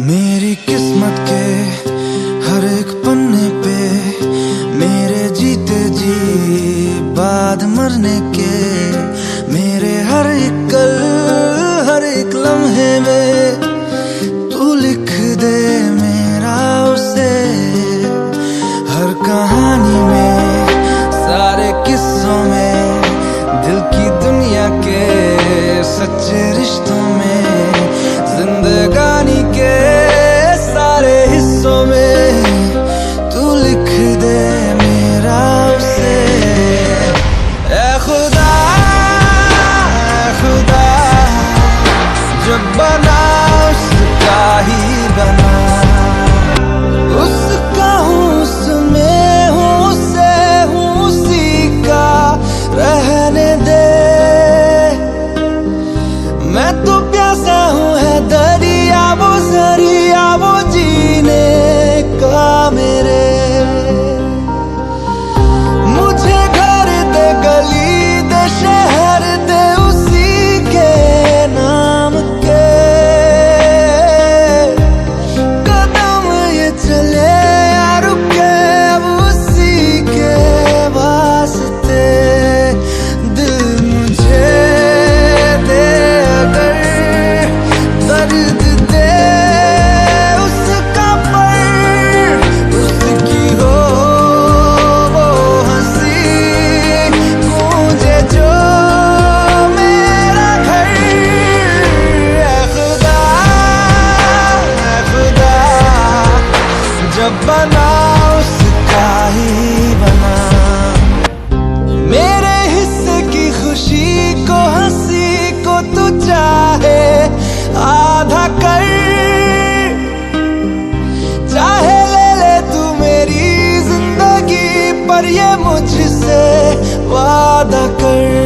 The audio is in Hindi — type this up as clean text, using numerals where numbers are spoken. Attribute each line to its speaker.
Speaker 1: मेरी किस्मत के हर एक पन्ने पे मेरे जीते जी बाद मरने के, मेरे हर एक कल हर एक लम्हे में तू लिख दे मेरा उसे। हर कहानी में सारे किस्सों में दिल की दुनिया के सच्चे रिश्तों में जिंदगानी के सारे हिस्सों में तू लिख दे मेरा उसे। ऐ खुदा जब बना उसका ही बना, उसका हूँ उसमें हूँ उसे हूँ उसी का रहने दे। मैं तो प्यासा हूँ है दरिया वो जरिया वो जीने का मेरे। मुझे घर दे गली दे शहर दे उसी के नाम के। कदम ये चले या रुके अब उसी के वास्ते। दिल मुझे दे अगर दर्द दे उसका पर उसकी हो वो हंसी गूंजे जो मेरा घर। ऐ खुदा जब बना उसका ही बना। मेरे हिस्से की खुशी को हंसी को तू चाहे आधा कर, चाहे ले ले तू मेरी जिंदगी पर ये मुझसे वादा कर।